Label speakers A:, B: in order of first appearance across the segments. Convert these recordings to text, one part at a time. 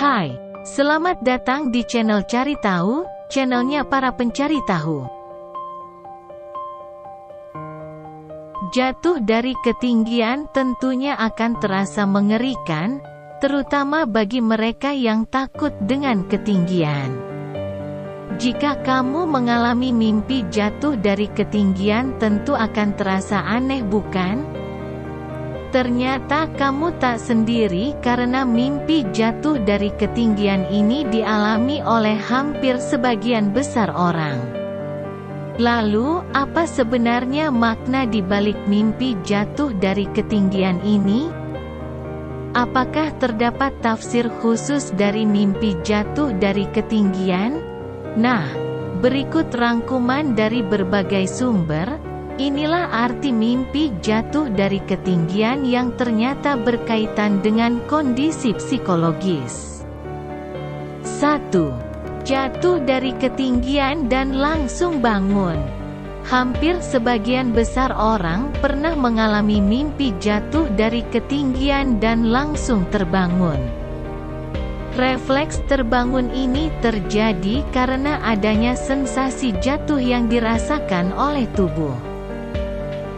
A: Hai, selamat datang di channel Cari Tahu, channelnya para pencari tahu. Jatuh dari ketinggian tentunya akan terasa mengerikan, terutama bagi mereka yang takut dengan ketinggian. Jika kamu mengalami mimpi jatuh dari ketinggian, tentu akan terasa aneh, bukan? Ternyata kamu tak sendiri, karena mimpi jatuh dari ketinggian ini dialami oleh hampir sebagian besar orang. Lalu, apa sebenarnya makna di balik mimpi jatuh dari ketinggian ini? Apakah terdapat tafsir khusus dari mimpi jatuh dari ketinggian? Nah, berikut rangkuman dari berbagai sumber. Inilah arti mimpi jatuh dari ketinggian yang ternyata berkaitan dengan kondisi psikologis. 1. Jatuh dari ketinggian dan langsung bangun. Hampir sebagian besar orang pernah mengalami mimpi jatuh dari ketinggian dan langsung terbangun. Refleks terbangun ini terjadi karena adanya sensasi jatuh yang dirasakan oleh tubuh.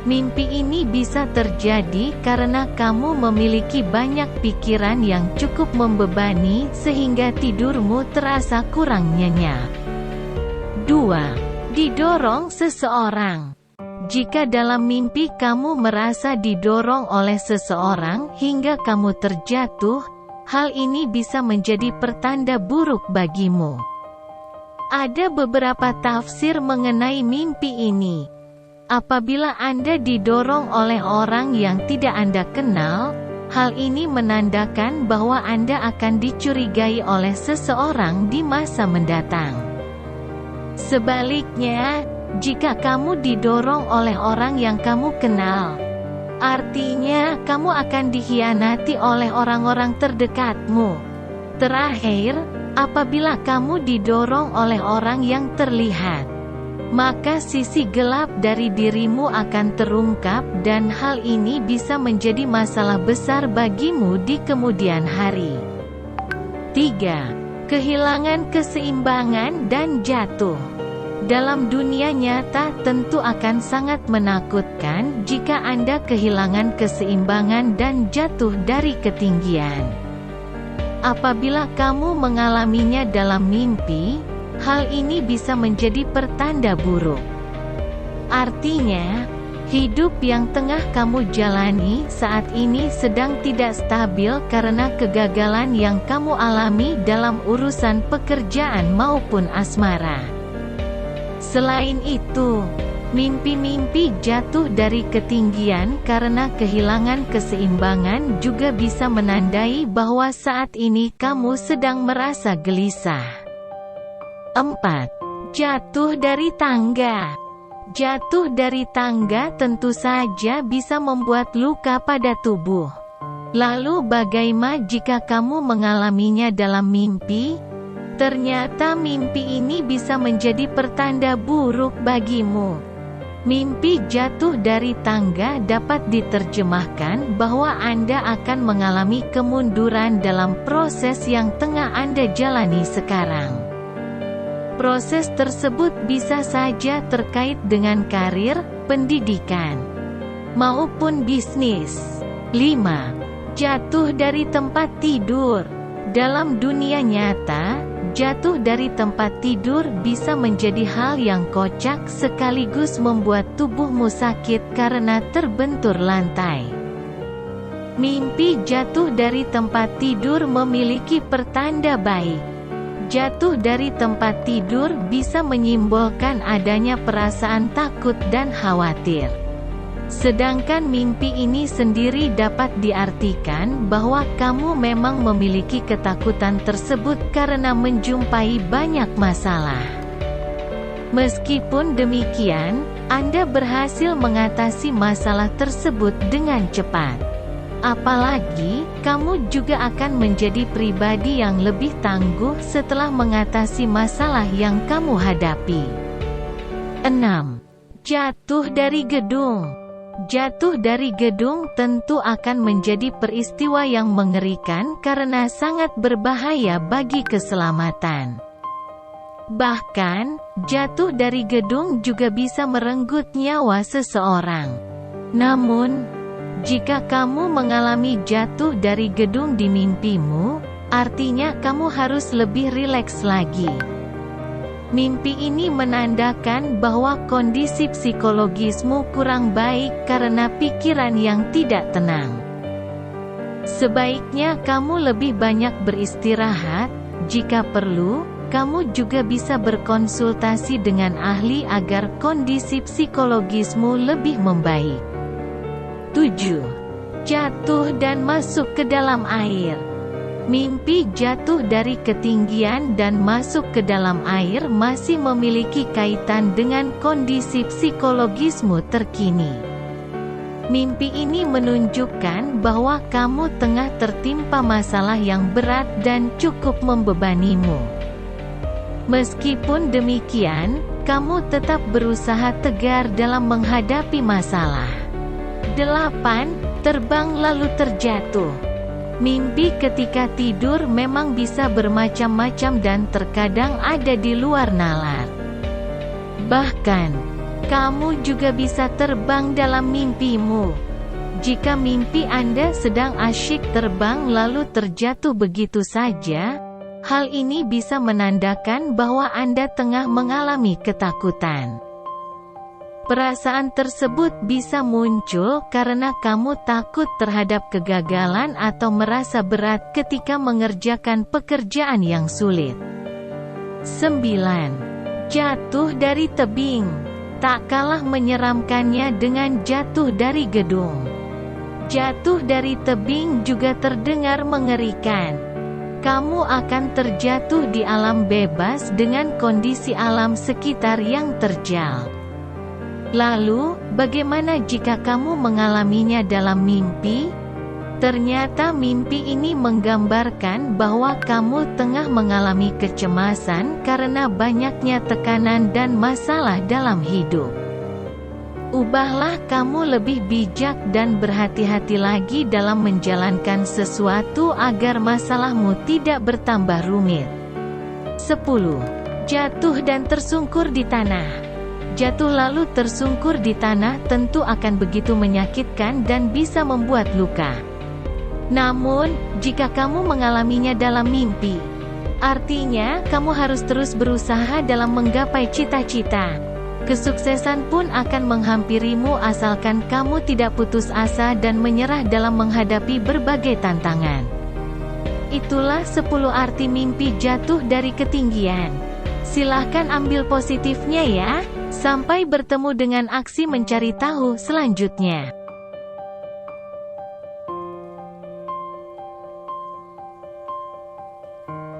A: Mimpi ini bisa terjadi karena kamu memiliki banyak pikiran yang cukup membebani sehingga tidurmu terasa kurang nyenyak. 2. Didorong seseorang. Jika dalam mimpi kamu merasa didorong oleh seseorang hingga kamu terjatuh, hal ini bisa menjadi pertanda buruk bagimu. Ada beberapa tafsir mengenai mimpi ini. Apabila Anda didorong oleh orang yang tidak Anda kenal, hal ini menandakan bahwa Anda akan dicurigai oleh seseorang di masa mendatang. Sebaliknya, jika kamu didorong oleh orang yang kamu kenal, artinya kamu akan dikhianati oleh orang-orang terdekatmu. Terakhir, apabila kamu didorong oleh orang yang terlihat, maka sisi gelap dari dirimu akan terungkap dan hal ini bisa menjadi masalah besar bagimu di kemudian hari. 3. Kehilangan keseimbangan dan jatuh. Dalam dunia nyata tentu akan sangat menakutkan jika Anda kehilangan keseimbangan dan jatuh dari ketinggian. Apabila kamu mengalaminya dalam mimpi, hal ini bisa menjadi pertanda buruk. Artinya, hidup yang tengah kamu jalani saat ini sedang tidak stabil karena kegagalan yang kamu alami dalam urusan pekerjaan maupun asmara. Selain itu, mimpi-mimpi jatuh dari ketinggian karena kehilangan keseimbangan juga bisa menandai bahwa saat ini kamu sedang merasa gelisah. 4. Jatuh dari tangga. Jatuh dari tangga tentu saja bisa membuat luka pada tubuh. Lalu bagaimana jika kamu mengalaminya dalam mimpi? Ternyata mimpi ini bisa menjadi pertanda buruk bagimu. Mimpi jatuh dari tangga dapat diterjemahkan bahwa Anda akan mengalami kemunduran dalam proses yang tengah Anda jalani sekarang. Proses tersebut bisa saja terkait dengan karir, pendidikan, maupun bisnis. 5. Jatuh dari tempat tidur. Dalam dunia nyata, jatuh dari tempat tidur bisa menjadi hal yang kocak sekaligus membuat tubuhmu sakit karena terbentur lantai. Mimpi jatuh dari tempat tidur memiliki pertanda baik. Jatuh dari tempat tidur bisa menyimbolkan adanya perasaan takut dan khawatir. Sedangkan mimpi ini sendiri dapat diartikan bahwa kamu memang memiliki ketakutan tersebut karena menjumpai banyak masalah. Meskipun demikian, Anda berhasil mengatasi masalah tersebut dengan cepat. Apalagi, kamu juga akan menjadi pribadi yang lebih tangguh setelah mengatasi masalah yang kamu hadapi. 6. Jatuh dari gedung. Jatuh dari gedung tentu akan menjadi peristiwa yang mengerikan karena sangat berbahaya bagi keselamatan. Bahkan, jatuh dari gedung juga bisa merenggut nyawa seseorang. Namun, jika kamu mengalami jatuh dari gedung di mimpimu, artinya kamu harus lebih rileks lagi. Mimpi ini menandakan bahwa kondisi psikologismu kurang baik karena pikiran yang tidak tenang. Sebaiknya kamu lebih banyak beristirahat. Jika perlu, kamu juga bisa berkonsultasi dengan ahli agar kondisi psikologismu lebih membaik. 7. Jatuh dan masuk ke dalam air. Mimpi jatuh dari ketinggian dan masuk ke dalam air masih memiliki kaitan dengan kondisi psikologismu terkini. Mimpi ini menunjukkan bahwa kamu tengah tertimpa masalah yang berat dan cukup membebanimu. Meskipun demikian, kamu tetap berusaha tegar dalam menghadapi masalah. 8. Terbang lalu terjatuh. Mimpi ketika tidur memang bisa bermacam-macam dan terkadang ada di luar nalar. Bahkan, kamu juga bisa terbang dalam mimpimu. Jika mimpi Anda sedang asyik terbang lalu terjatuh begitu saja, hal ini bisa menandakan bahwa Anda tengah mengalami ketakutan. Perasaan tersebut bisa muncul karena kamu takut terhadap kegagalan atau merasa berat ketika mengerjakan pekerjaan yang sulit. 9. Jatuh dari tebing. Tak kalah menyeramkannya dengan jatuh dari gedung. Jatuh dari tebing juga terdengar mengerikan. Kamu akan terjatuh di alam bebas dengan kondisi alam sekitar yang terjal. Lalu, bagaimana jika kamu mengalaminya dalam mimpi? Ternyata mimpi ini menggambarkan bahwa kamu tengah mengalami kecemasan karena banyaknya tekanan dan masalah dalam hidup. Ubahlah kamu lebih bijak dan berhati-hati lagi dalam menjalankan sesuatu agar masalahmu tidak bertambah rumit. 10. Jatuh dan tersungkur di tanah. Jatuh lalu tersungkur di tanah tentu akan begitu menyakitkan dan bisa membuat luka. Namun, jika kamu mengalaminya dalam mimpi, artinya kamu harus terus berusaha dalam menggapai cita-cita. Kesuksesan pun akan menghampirimu asalkan kamu tidak putus asa dan menyerah dalam menghadapi berbagai tantangan. Itulah 10 arti mimpi jatuh dari ketinggian. Silahkan ambil positifnya ya. Sampai bertemu dengan aksi mencari tahu selanjutnya.